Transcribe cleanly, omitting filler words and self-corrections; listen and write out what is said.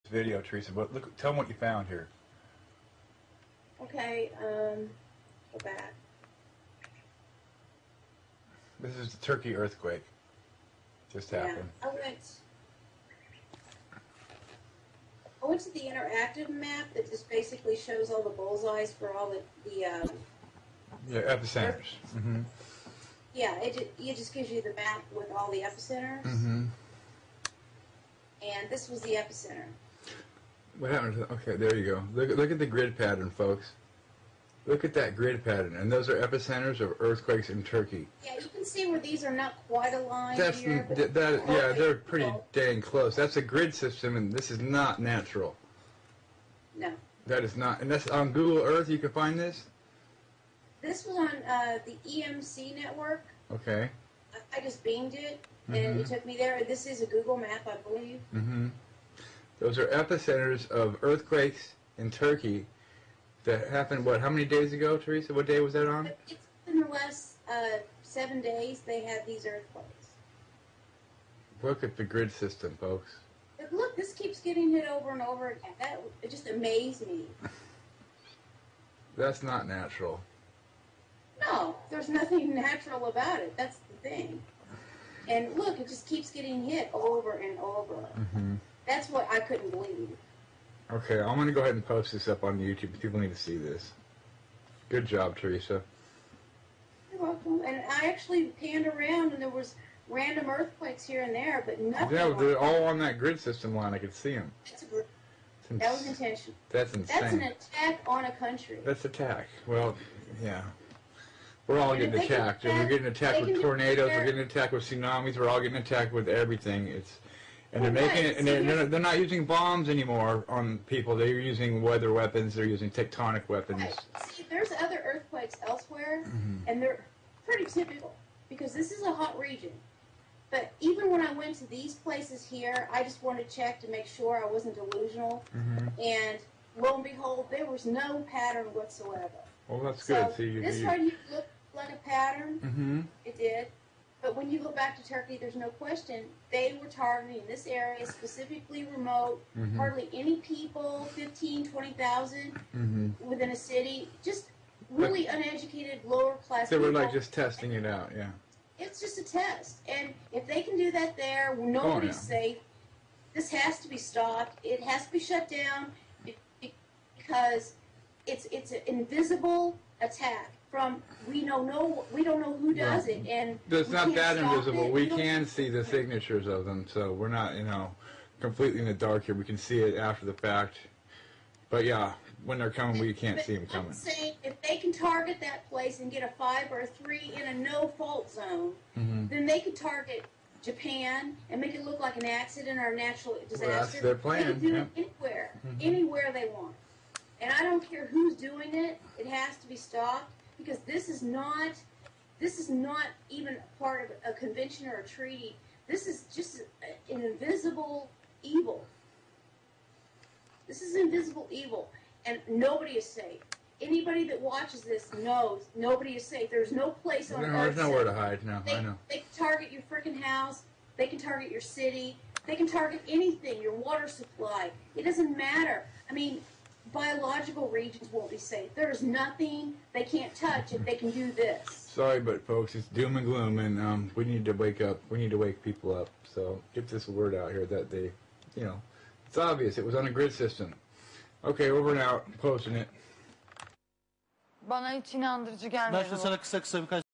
video, Teresa, but look, tell them what you found here. Okay, go back. This is the Turkey earthquake. Just happened. I went to the interactive map that just basically shows all the bullseyes for all the epicenters. Mm-hmm. Yeah, it just gives you the map with all the epicenters. Mm-hmm. And this was the epicenter. What happened to okay, there you go. Look at the grid pattern, folks. Look at that grid pattern. And those are epicenters of earthquakes in Turkey. Yeah, you can see where these are not quite aligned That's here. yeah, they're pretty dang close. That's a grid system, and this is not natural. No. That is not. And that's on Google Earth, you can find this? This was on the EMC network. Okay. I just beamed it, and it took me there. This is a Google map, I believe. Mm-hmm. Those are epicenters of earthquakes in Turkey that happened, what, how many days ago, Teresa? What day was that on? It's in the last 7 days they had these earthquakes. Look at the grid system, folks. But look, this keeps getting hit over and over again. It just amazed me. That's not natural. No, there's nothing natural about it. That's the thing. And look, it just keeps getting hit over and over. Mm-hmm. That's what I couldn't believe. Okay, I'm going to go ahead and post this up on YouTube. People need to see this. Good job, Teresa. You're welcome. And I actually panned around, and there was random earthquakes here and there, but nothing. Yeah, they're all on that grid system line. I could see them. That was intentional. That's insane. That's an attack on a country. That's attack. Well, yeah. We're all getting attacked. We're getting attacked with tornadoes. We're getting attacked with tsunamis. We're all getting attacked with everything. And they're making it, and they're not using bombs anymore on people. They're using weather weapons. They're using tektonik weapons. Right. See, there's other earthquakes elsewhere, and they're pretty typical because this is a hot region. But even when I went to these places here, I just wanted to check to make sure I wasn't delusional. And lo and behold, there was no pattern whatsoever. Well, that's good. So this right here looked like a pattern. It did. But when you go back to Turkey, there's no question. They were targeting this area, specifically remote, hardly any people, 15, 20,000 within a city, just really uneducated, lower class people. They were like just testing it out, yeah. It's just a test. And if they can do that there, nobody's safe. This has to be stopped. It has to be shut down because it's an invisible attack. We don't know who does it, and it's not that invisible. We can see the signatures of them, so we're not completely in the dark here. We can see it after the fact, but yeah, when they're coming, we can't see them coming. I'm saying if they can target that place and get a 5 or a 3 in a no-fault zone, then they could target Japan and make it look like an accident or a natural disaster. Well, that's their plan. They can do it anywhere they want, and I don't care who's doing it. It has to be stopped. Because this is not even part of a convention or a treaty. This is just an invisible evil. This is invisible evil, and nobody is safe. Anybody that watches this knows nobody is safe. There's no place on Earth. There's nowhere to hide. No, I know. They can target your freaking house. They can target your city. They can target anything. Your water supply. It doesn't matter. I mean, biological regions won't be safe. There's nothing they can't touch if they can do this. Sorry, but folks, it's doom and gloom, and we need to wake up. We need to wake people up. So get this word out here that they, it's obvious. It was on a grid system. Okay, over and out. Posting it. Bana hiç inandırıcı gelmedi. Ben şimdi sana kısa birkaç